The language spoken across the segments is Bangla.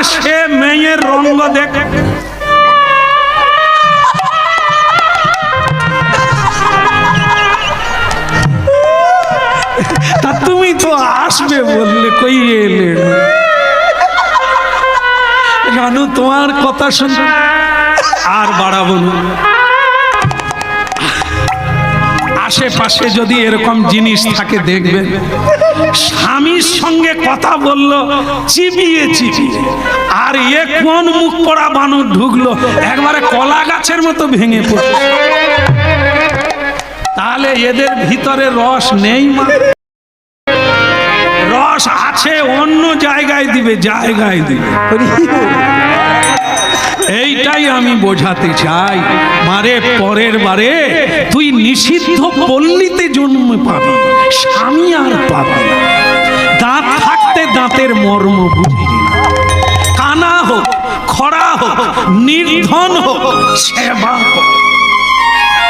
সে মেয়ের রঙ্গ দেখে তা তুমি তো আসবে বললে, কই এলে? জানো তোমার কথা শুনে আর বাড়াবো না। আশেপাশে যদি এরকম জিনিস থাকে দেখবেন, স্বামীর সঙ্গে কথা বললো চিবিয়ে চিবিয়ে, আর এ কোন মুখ পড়া বানর ঢুকলো একবারে কলা গাছের মতো ভেঙে পড়ল। তাহলে এদের ভিতরে রস নেই মা, রস আছে অন্য জায়গায় দিবে, জায়গায় দিবে। এইটাই আমি বোঝাতে চাই। মারে পরের বারে তুই নিষিদ্ধ পল্লীতে জন্ম পাবি, স্বামী আর পাবি না। দাঁত থাকতে দাঁতের মর্ম বুঝবি না। কানা হোক, খরা হোক, নির্ধন হোক, সেবা হোক,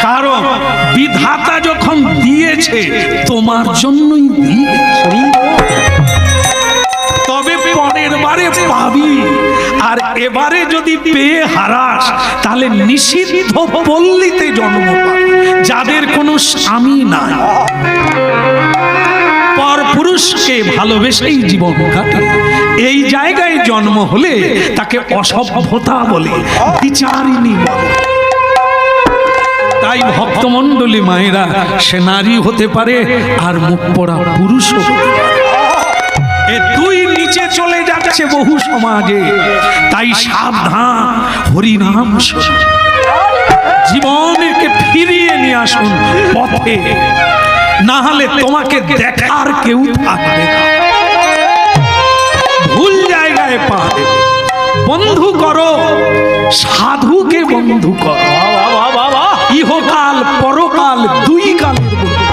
কারণ বিধাতা যখন দিয়েছে তোমার জন্যই দিয়েছে। তবে পরের বারে পাবি, আর এবারে যদি পেয়ে হারাস তাহলে নিষিদ্ধ পল্লীতে জন্ম পাবি, যাদের কোনো স্বামী নাই। পরপুরুষকে ভালোবেসেই জীবন কাটে। এই জায়গায় জন্ম হলে তাকে অসভ্যতা বলে, বিচারিণী বলে। তাই ভক্তমণ্ডলী মায়েরা, সে নারী হতে পারে আর মুখ পড়া পুরুষও হতে পারে। এ দুই নিচে চলে যাচ্ছে বহু সমাজে। তাই সাবধান, হরিনাম জীবনকে ফিরিয়ে নিয়ে আসুন পথে, না হলে তোমাকে দেখার কেউ থাকবে না। ভুল জায়গায় পা দেবে। বন্ধু করো, সাধুকে বন্ধু করো। ইহকাল পরকাল দুই কালের বন্ধু।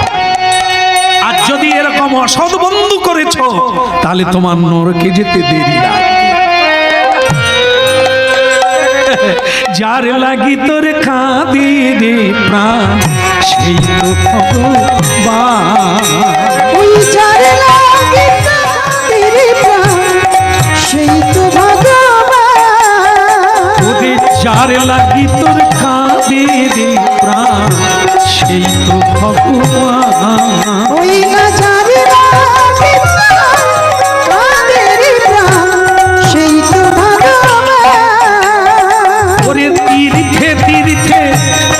আর যদি এরকম অসৎ বন্ধু করেছ তাহলে তোমার নরকে যেতে দেরি লাগবে। যার লাগি তোর কাঁদে রে প্রাণ, সেই তো ভগবান। ওই যার লাগি কাঁদে রে প্রাণ, সেই তো ভগবান। ওরে যার লাগি তোর কাঁদে রে প্রাণ, সেই তো ভগবান। ওই না যার লাগি কাঁদে রে প্রাণ, সেই তো ভগবান। ওরে তীর্থে তীর্থে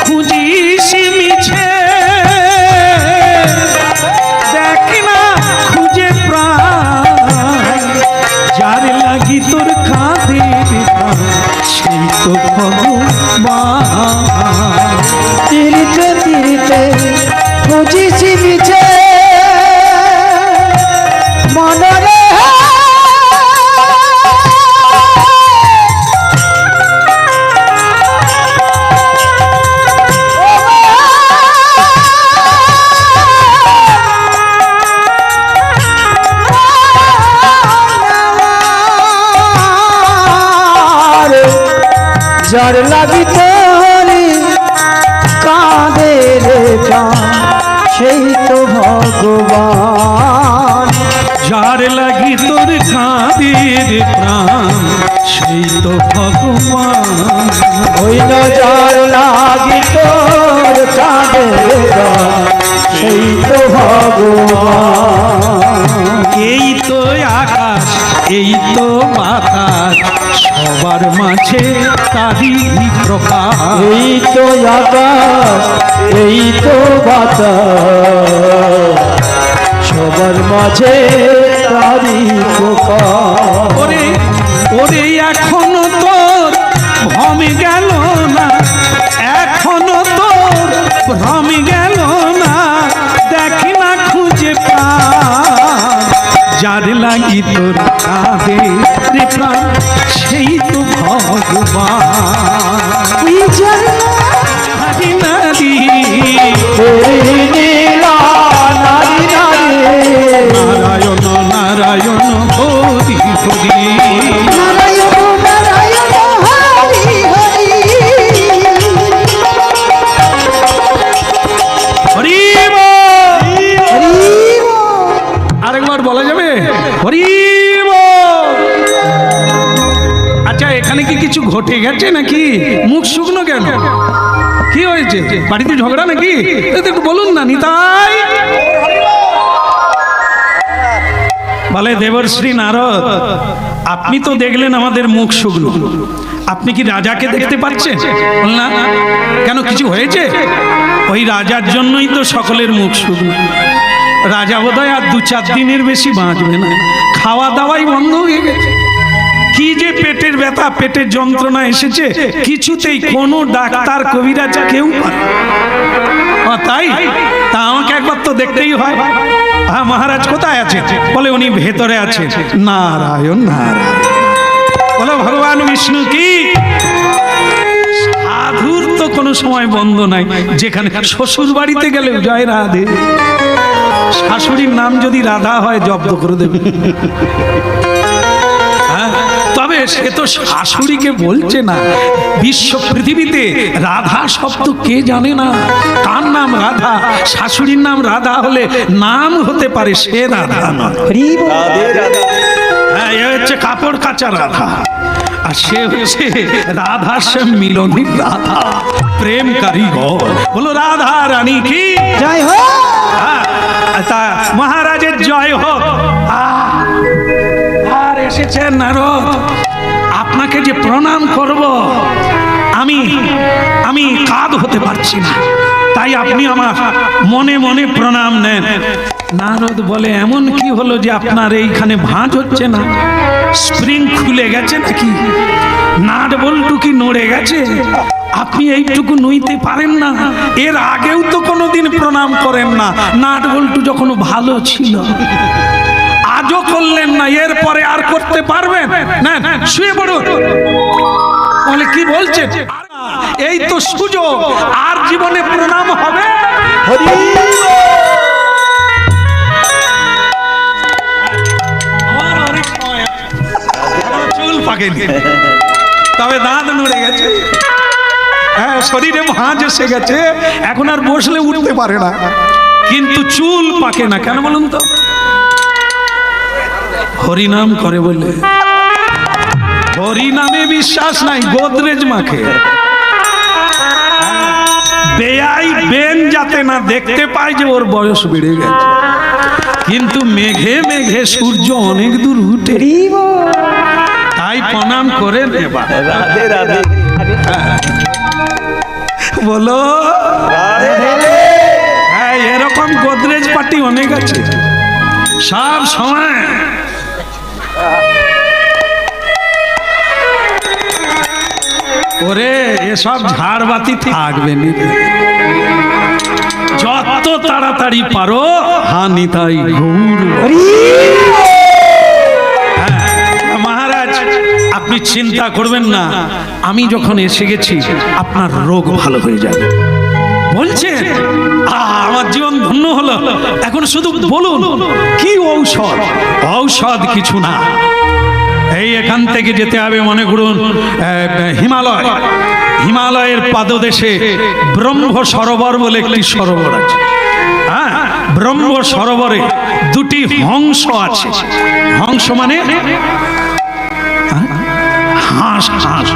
খুঁজিস মিছে, দেখ না খুঁজে প্রাণ। যার লাগি তোর কাঁদে রে প্রাণ, সেই তো ভগবান। তীর্থে তীর্থে খুঁজিছি মিছে, মনরে যার লাগি তোরে কাঁদে রে প্রাণ, সেই তো ভগবান। যার লাগি তোর কাঁদে রে প্রাণ, সেই তো ভগবান। ওই না যার লাগি তোর কাঁদে রে প্রাণ, সেই তো ভগবান। এই তো আকাশ, এই তো বাতাস, সবার মাঝে তারি প্রকাশ। এই তো আকাশ, এই তো বাতাস, সবার মাঝে তারি প্রকাশ। ওরে ওরে এখনো তোর ভ্রম গেল না, এখনো তোর ভ্রম গেল না, দেখ না খুঁজে প্রাণ। যার লাগি তোর কাঁদে রে প্রাণ, সেই তো ভগবান। ওই যার নারী নারী নীলা নারী নারী, নারায়ণ নারায়ণ হরি হরি, নারায়ণ নারায়ণ হরি হরি। হরি আরেকবার বলা যাবে? হরি এখানে কি কিছু ঘটে গেছে নাকি? মুখ শুকনো কেন? কি হয়েছে? বাড়িতে ঝগড়া নাকি? একটু বলুন না নিতাই। বলে দেবর্ষী নারদ, আপনি তো দেখলেন আমাদের মুখ শুকনো, আপনি কি রাজাকে দেখতে পাচ্ছেন? বললাম না। কেন, কিছু হয়েছে? ওই রাজার জন্যই তো সকলের মুখ শুকনো। রাজা বোধহয় আর 2-4 দিনের বেশি বাঁচবে না, খাওয়া দাওয়াই বন্ধ হয়ে গেছে। কি যে পেটের ব্যথা, পেটের যন্ত্রণা এসেছে, কিছুতেই কোনো ডাক্তার কবিরাজ কেউ পারে না। তাই তা আমাকে একবার তো দেখতেই হয়। হ্যাঁ, মহারাজ কোথায় আছে? বলে উনি ভেতরে আছে। নারায়ণ নারায়ণ। বলো ভগবান বিষ্ণু কি? সাধুর তো কোনো সময় বন্ধ নাই, যেখানে শ্বশুর বাড়িতে গেলে জয় রাধে, শাশুড়ির নাম যদি রাধা হয় জব্দ করে দেবে। তবে সে তো শাশুড়িকে বলছে না। বিশ্ব পৃথিবীতে রাধা শব্দ কে জানে না? কার নাম রাধা? শাশুড়ির নাম রাধা হলে নাম হতে পারে, সে রাধা নয়। হ্যাঁ, এ হচ্ছে কাপড় কাচা রাধা, আর সে হচ্ছে রাধা সে মিলনের রাধা, প্রেম কারিগর। বলো রাধা রানী কি জয় হোক। তা মহারাজের জয় হোক। আর এসেছেন নারদ, আপনাকে যে প্রণাম করব আমি কাঁদ হতে পারছি না, তাই আপনি আমার মনে মনে প্রণাম নেন। নারদ বলে, এমন কি হলো যে আপনার এইখানে ভাঁজ হচ্ছে না? স্প্রিং খুলে গেছে নাকি? নাট বল্টু কি নড়ে গেছে? আপনি এইটুকু নইতে পারেন না? এর আগেও তো কোনোদিন প্রণাম করেন না, নাট বল্টু যখন ভালো ছিল। আজও করলেন না, এরপরে আর করতে পারবেন না? শুয়ে পড়ুন। বলে কি বলছেন? এই তো সুযোগ, আর জীবনে প্রণাম হবে। চুল পাকেনি, তবে দাঁত নড়ে গেছে। হ্যাঁ, শরীরে ভাঁজ এসে গেছে, এখন আর বসলে উঠতে পারে না, কিন্তু চুল পাকে না। কেন বলুন তো? হরিনাম করে বলে। হরিনামে বিশ্বাস নাই, গোদরেজ মাখে। বেয়াই বেন যাতে না দেখতে পায় যে ওর বয়স বেড়ে গেছে, কিন্তু মেঘে মেঘে সূর্য অনেক দূর উঠে, তাই প্রণাম করে নেবা। রাধে রাধে। বলো হ্যাঁ, এরকম গোদরেজ পার্টি অনেক আছে, সব সময় ওরে এসব ঝাড়বাতি থাকবে নি, যত তাড়াতাড়ি পারো হানিতাই গৌর। মহারাজ আপনি চিন্তা করবেন না, আমি যখন এসে গেছি আপনার রোগ ভালো হয়ে যাবে। বলছেন আমার জীবন ধন্য হলো। এখন শুধু বলুন কি ঔষধ? ঔষধ কিছু না, এই এখান থেকে যেতে হবে মনে করুন হিমালয়, হিমালয়ের পাদদেশে ব্রহ্ম সরোবর বলে একটি সরোবর আছে। হ্যাঁ, ব্রহ্ম সরোবরে 2টি হংস আছে। হংস মানে হাঁস। হাঁস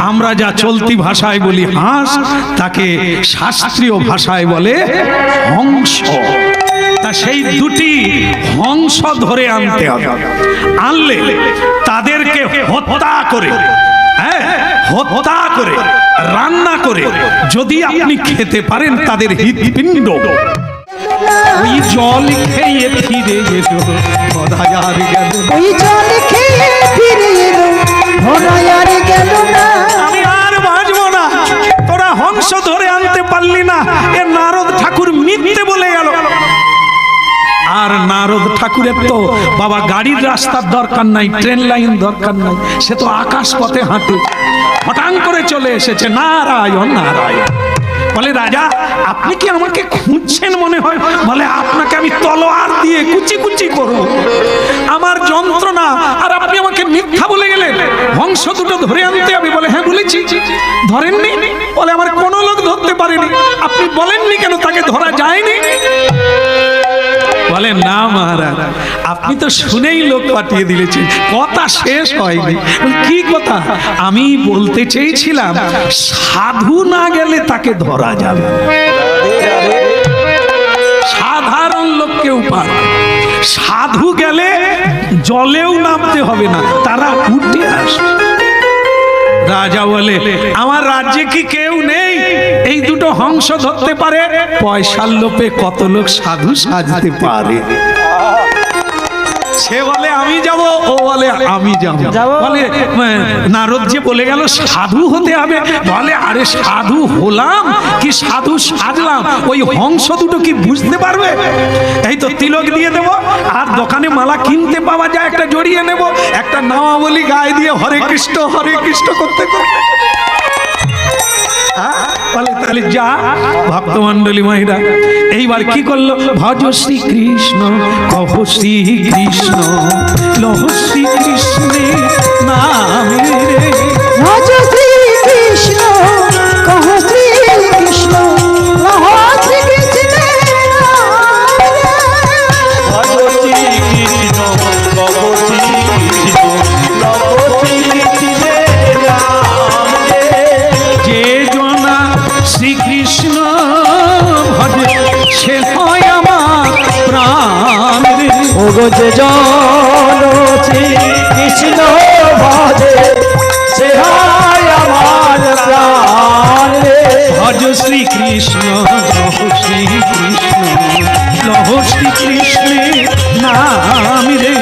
আমরা যা চলতি ভাষায় বলি হাঁস, তাকে শাস্ত্রীয় ভাষায় বলে হংস। তা সেই 2টি হংস ধরে আনতে হবে। আনলে তাদেরকে হত্যা করে, হত্যা করে রান্না করে যদি আপনি খেতে পারেন, তাদের হৃৎপিণ্ড ওই জল খেয়ে ফিরে এলো, ভোদায়ার গেল। ওই জল খেয়ে ফিরে এলো, ভোদায়ার গেল না। আমি আর বাঁচবো না, তোরা হংস ধরে আনতে পারলি না। এ নারদ ঠাকুর মিথ্যে বলে গেল। আর নারদ ঠাকুরের তো বাবা গাড়ির রাস্তার দরকার নাই, ট্রেন লাইন দরকার নাই, সে তো আকাশ পথে হাঁটে। হঠাৎ করে চলে এসেছে নারায়ণ নারায়ণ। বলে রাজা আপনি কি আমাকে খুঁজছেন মনে হয়? বলে আপনাকে আমি তলোয়ার দিয়ে কুচি কুচি করব, আমার যন্ত্রণা, আর আপনি আমাকে মিথ্যা বলে গেলেন। হংস 2টো ধরে আনতে হবে। বলে হ্যাঁ বলেছি। ধরেননি? বলে আমার কোনো লোক ধরতে পারেনি। আপনি বলেননি কেন তাকে ধরা যায়নি? বলে না মহারাজ, আপনি তো শুনেই লোক পাঠিয়ে দিয়েছেন, কথা শেষ হয়নি। বলে, কি কথা? আমি বলতে চেয়েছিলাম সাধু না গেলে তাকে ধরা যাবে না। সাধারণ লোককেও পারে, সাধু গেলে জলেও নামতে হবে না, তারা উঠে আসবে। রাজা বলে, আমার রাজ্যে কি কেউ নেই এই দুটো হংস ধরতে পারে? পয়সার লোভে কত লোক সাধু সাজতে পারে। সে বলে আমি যাব, ও বলে আমি যাব। বলে নারদ যে বলে গেল সাধু হতে হবে, বলে আরে সাধু হলাম কি সাধু সাজলাম, ওই হংস দুটো কি বুঝতে পারবে? এই তো তিলক দিয়ে দেব, আর দোকানে মালা কিনতে পাওয়া যায় একটা জড়িয়ে নেব, একটা নামাবলী গায়ে দিয়ে হরে কৃষ্ণ করতে করতে। বলে তাহলে যা। ভক্তমন্ডলী মাইরা এইবার কি করলো? ভজ শ্রী কৃষ্ণ, কহ শ্রী কৃষ্ণ, লহ শ্রী কৃষ্ণে নামে রে। ভজ শ্রী কৃষ্ণ, কহ শ্রী কৃষ্ণ, লহ শ্রী কৃষ্ণে যে জনা শ্রীকৃষ্ণ ভজে সে হয় আমার প্রাণ রে। ওগো যে জন কৃষ্ণ ভজে সে হয় আমার প্রাণ রে। ভজ শ্রীকৃষ্ণ, লহ শ্রীকৃষ্ণ, লহ শ্রীকৃষ্ণে নাম রে।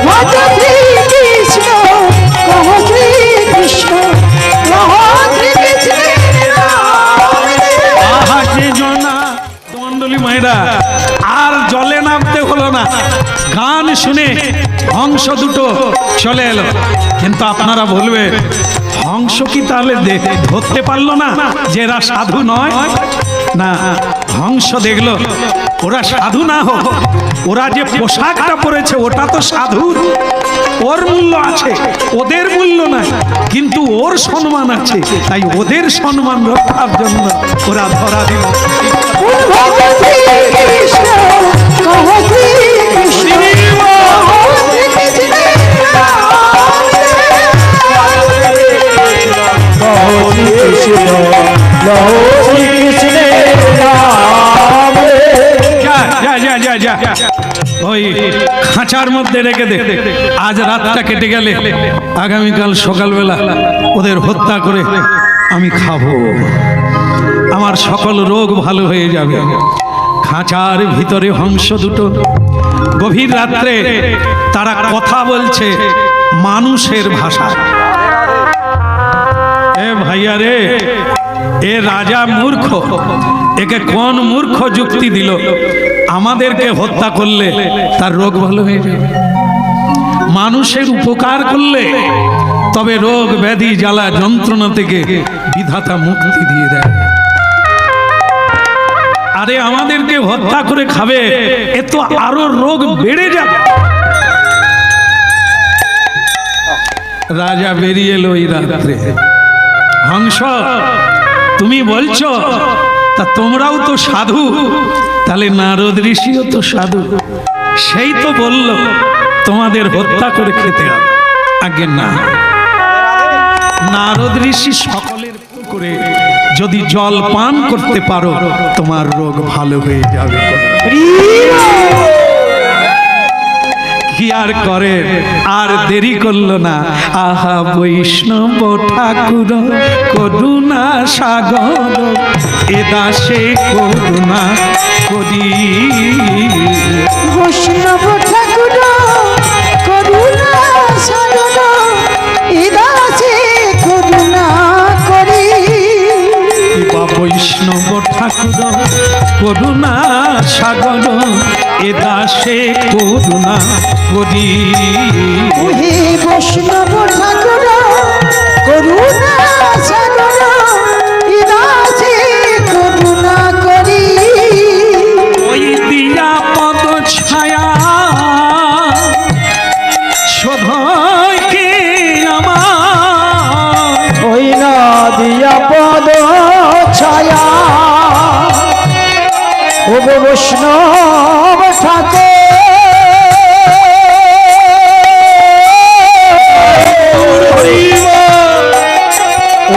ভজ শ্রী কৃষ্ণ, কহ শ্রী কৃষ্ণ, লহ শ্রী কৃষ্ণে আহা যে জনা। মন্ডলী মায়েরা আর জলে নামতে হলো না, গান শুনে হংস দুটো চলে এলো। কিন্তু আপনারা বলবে হংস কি তাহলে ধরতে পারলো না যে এরা সাধু নয়? না, হংস দেখলো ওরা সাধু না হোক, ওরা যে পোশাকটা পরেছে ওটা তো সাধু, ওর মূল্য আছে, ওদের মূল্য নাই, কিন্তু ওর সম্মান আছে, তাই ওদের সম্মান রক্ষার জন্য ওরা ধরা দিল। ভজ শ্রী কৃষ্ণ, কহ শ্রী কৃষ্ণ, লহ শ্রী কৃষ্ণে কৃষ্ণ লহ শ্রী কৃষ্ণের নাম রে। যা যা যা যা যা ওই খাঁচার মধ্যে রেখে দে, আজ রাতটা কেটে গেলে আগামীকাল সকালবেলা ওদের হত্যা করে আমি খাবো, আমার সকল রোগ ভালো হয়ে যাবে। খাঁচার ভিতরে হংস দুটো গভীর রাত্রে তারা কথা বলছে মানুষের ভাষা। এ ভাইয়া রে, এ রাজা মূর্খ, একে কোন মূর্খ যুক্তি দিল আমাদেরকে হত্যা করলে তার রোগ ভালো হয়ে যাবে, মানুষের উপকার করলে তবে রোগ ব্যাধি জ্বালা যন্ত্রণা থেকে বিধাতা মুক্তি দিয়ে দেয়। আরে আমাদেরকে হত্যা করে খাবে, এ তো আরো রোগ বেড়ে যাবে। রাজা বেরিয়ে এলো এই রাত্রে। হংস, তুমি বলছো তা তোমরাও তো সাধু, তাহলে নারদ ঋষিও তো সাধু, সেই তো বলল তোমাদের হত্যা করে খেতে হবে। আগে না, নারদ ঋষি সকলের করে যদি জল পান করতে পারো তোমার রোগ ভালো হয়ে যাবে। কি আর করে, আর দেরি করলো না। আহা বৈষ্ণব ঠাকুর করুণা সাগর, এ দাসে করুণা করি। বৈষ্ণব ঠাকুর করুণা সাগর, এ দাসে করুণা করি। বা বৈষ্ণব ঠাকুর করুণা সাগর, এ দাসে করুণা করি। হে বৈষ্ণব ঠাকুর করুণা সাগর, এ দাসে করুণা করি। ওই দিয়া পদ ছায়া শোধয় কে আমার, ওই না দিয়া পদ ছায়া ওগো বৈষ্ণব ঠাকুর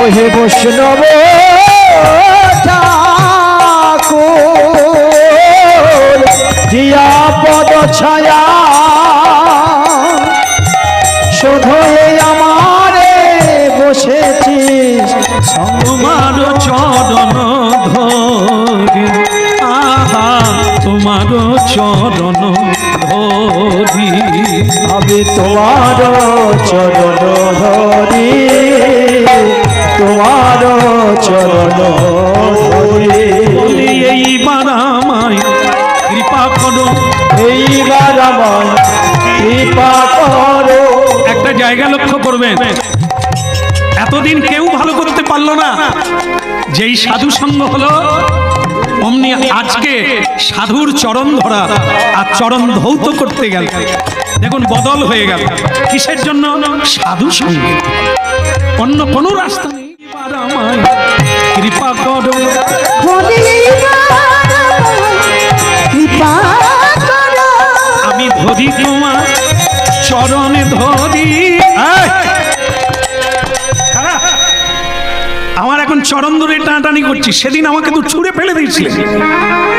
ওহে বৈষ্ণব ঠাকুর দিয়া পদ ছায়া শুধু আমারে বসেছিস তোমার চরণ ধরি, আহা তোমার চরণ ধরি, আমি তোমার চরণ ধরি, তোমার চরণ ধরি। বলি এইবার আমায় কৃপা করো, এইবার আমায় কৃপা করো। একটা জায়গা লক্ষ্য করবেন, এতদিন কেউ ভালো করতে পারলো না, যেই সাধু সঙ্গ হলো অমনি আজকে সাধুর চরণ ধরা আর চরণ ধৌত করতে গেল, দেখুন বদল হয়ে গেল। কিসের জন্য? সাধু সঙ্গে, অন্য কোনো রাস্তা নেই। এবার আমায় কৃপা করো, বলি কৃপা করো। আমি ধরি তোমার চরণে ধরি। এই! খারাপ। আমার এখন চরণ ধরে টানাটানি করছি, সেদিন আমাকে তো ছুঁড়ে ফেলে দিয়েছিলে।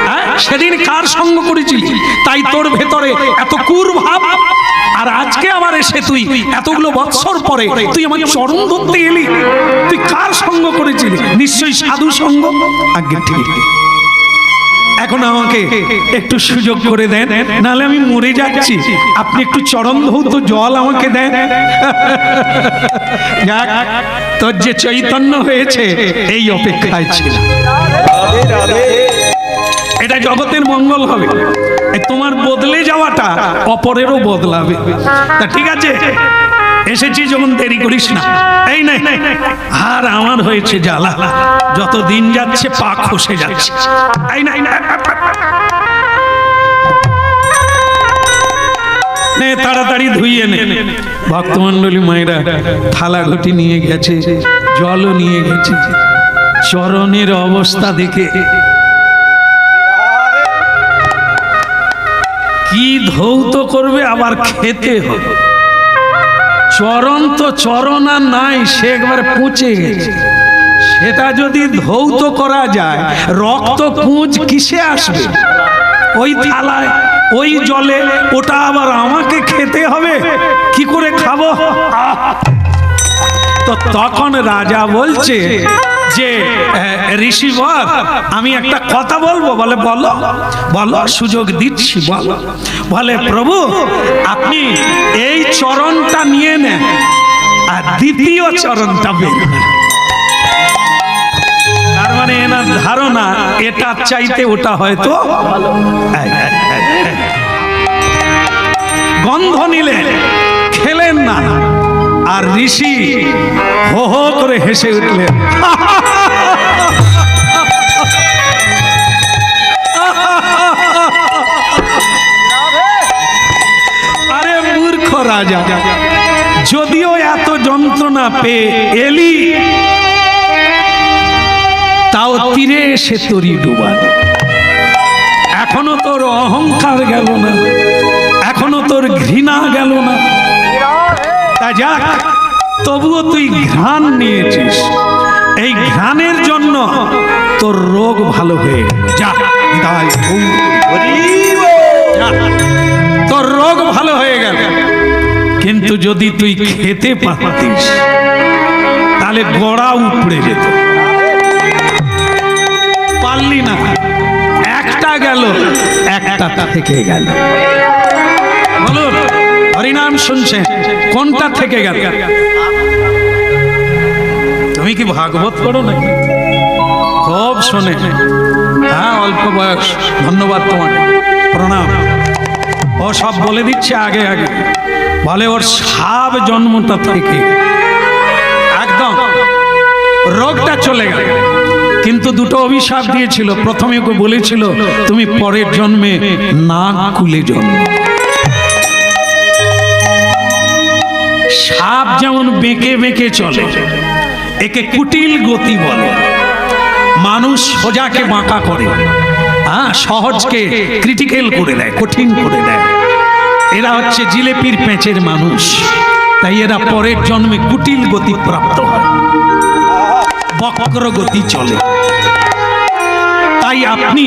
হ্যাঁ? সেদিন কার সঙ্গ করেছিলি তাই তোর ভেতরে এত কুর ভাব, আর আজকে আবার এসে তুই এতগুলো বৎসর পরে তুই আমার চরণ ধরতে এলি। তুই কার সঙ্গ করেছিলি? নিশ্চয়ই সাধু সঙ্গ। আগে ঠিক, এখন আমাকে একটু সুযোগ করে দেন, নাহলে আমি মরে যাচ্ছি। আপনি একটু চরণ ধৌত জল আমাকে দেন। যাক, তোর যে চৈতন্য হয়েছে এই অপেক্ষায় ছিল। এটা জগতের মঙ্গল হবে, এই তোমার বদলে যাওয়াটা অপরেরও বদলাবে। তা ঠিক আছে, এসেছি যখন দেরি করিস না। এই নাই, আর আমার হয়েছে জ্বালা, যত দিন যাচ্ছে পা খসে যাচ্ছে। এই নাই, নে তাড়াতাড়ি ধুইয়ে নে। ভক্তমণ্ডলী মায়েরা থালা ঘটি নিয়ে গেছে, জলও নিয়ে গেছে। চরণের অবস্থা দেখে কি ধৌত করবে, আবার খেতে হবে। চরণ তো চরণ আর নাই, সে একবার পচে গেছে। সেটা যদি ধৌত করা যায়, রক্ত পুঁজ কিসে আসবে? ওই থালায় ওই জলে, ওটা আবার আমাকে খেতে হবে। কি করে খাবো? তো তখন রাজা বলছে যে ঋষিবর, আমি একটা কথা বলবো। বলে বলো, বলো, সুযোগ দিচ্ছি, বলো। বলে প্রভু, আপনি এই চরণটা নিয়ে নেন আর দ্বিতীয় চরণটা বের করেন। তার মানে এনার ধারণা এটার চাইতে ওটা হয়তো গন্ধ নিলেন, খেলেন না। আর ঋষি হো হো করে হেসে উঠলেন। আরে মূর্খ রাজা, যদিও এত যন্ত্রণা পেয়ে এলি, তাও তীরে এসে তরি ডুবালে। এখনো তোর অহংকার গেল না, এখনো তোর ঘৃণা গেল না। তা যাক, তবুও তুই ঘ্রাণ নিয়েছিস, এই ঘ্রাণের জন্য তোর রোগ ভালো হয়ে গেল। যা, তোর রোগ ভালো হয়ে গেল। কিন্তু যদি তুই খেতে পারতিস, তাহলে গোড়া উপড়ে যেত। পারলি না, একটা গেল, একটা থেকে গেল। বলুন, হরিনাম শুনছেন, কোনটা থেকে গেল? তুমি কি ভাগবত করো নাকি? খুব শোনে। হ্যাঁ, অল্প বয়স, ধন্যবাদ তোমাকে, প্রণাম। ও সব বলে দিচ্ছে আগে আগে। বলে ওর সাব জন্মটা থেকে একদম রোগটা চলে গেল, কিন্তু দুটো অভিশাপ দিয়েছিল। প্রথমে ওকে বলেছিল তুমি পরের জন্মে নাক কুলে জন্ম। সাপ যেমন বেঁকে বেঁকে চলে, একে কুটিল গতি বলে। মানুষ সোজাকে বাঁকা করে, হ্যাঁ, সহজকে ক্রিটিক্যাল করে দেয়, কঠিন করে দেয়। এরা হচ্ছে জিলেপির পেঁচের মানুষ, তাই এরা পরের জন্মে কুটিল গতি প্রাপ্ত হয়। বক্রগতি চলে। তাই আপনি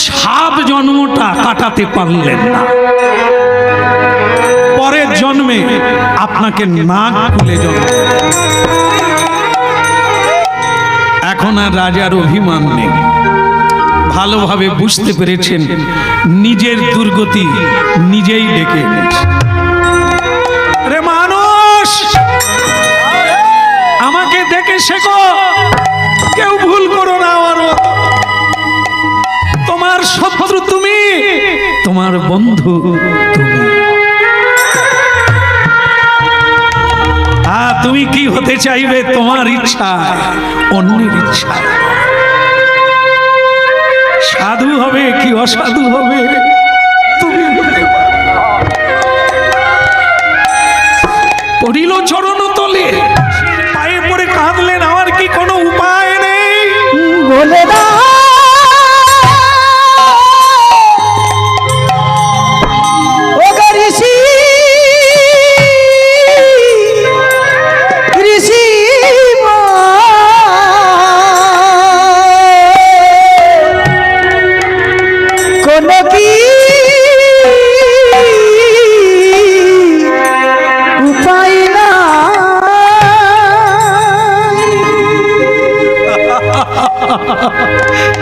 সাপ জন্মটা কাটাতে পারলেন না, পরের জন্মে আপনাকে নাক খুলে জন্ম। এখন আর রাজার অভিমান নেই, ভালোভাবে বুঝতে পেরেছেন নিজের দুর্গতি নিজেই ডেকে এনেছে। রে মানুষ, আমাকে দেখে শেখো, কেউ ভুল করো না। আমার তোমার শত্রু তুমি, তোমার বন্ধু তুমি। তুমি কি হতে চাইবে? তোমার ইচ্ছা, অন্যের ইচ্ছা। সাধু হবে কি অসাধু হবে তুমি হতে পারো। পড়িল চরণ তলে, পায়ে পড়ে কাঁদলেন, আমার কি কোনো উপায় নেই? বলে দাও ও গো ঋষি, ঋষি কোন কি উপায় না?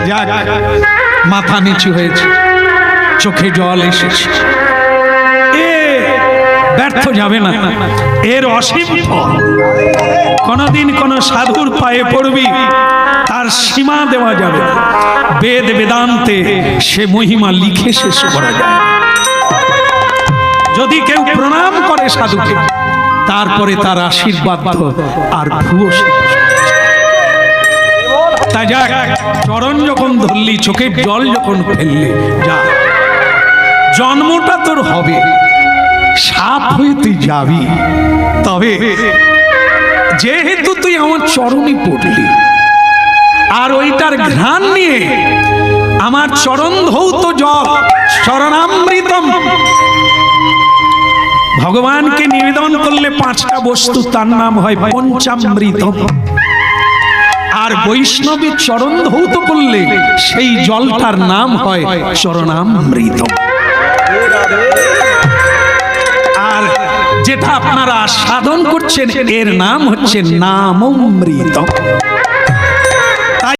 যাক, মাথা নিচু হয়েছে, চোখে জল এসেছে। এ ব্যর্থ যাবে না, এর অসীম ফল। কোনদিন কোন সাধুর পায়ে পড়বি, তার সীমা দেওয়া যাবে না। বেদ বেদান্তে সে মহিমা লিখে শেষ করা যায়। যদি কেউ প্রণাম করে সাধুকে, তারপরে তার আশীর্বাদ আর ভুয়ো। তাই যাক, চরণ যখন ধরলি, চোখের জল যখন ফেললি, যা, জন্মটা তোর হবে, সাপ হয়ে তুই যাবি। তবে যেহেতু তুই আমার চরণে পড়লি, আর ওইটার ঘ্রাণ নিয়ে আমার চরণ ধৌত জল চরণামৃতম ভগবানকে নিবেদন করলে 5টা বস্তু, তার নাম হয় পঞ্চামৃতম। আর বৈষ্ণবের চরণ ধৌত করলে সেই জলটার নাম হয় চরণামৃতম। আর যেটা আপনারা সাধন করছেন, এর নাম হচ্ছে নামমৃতম।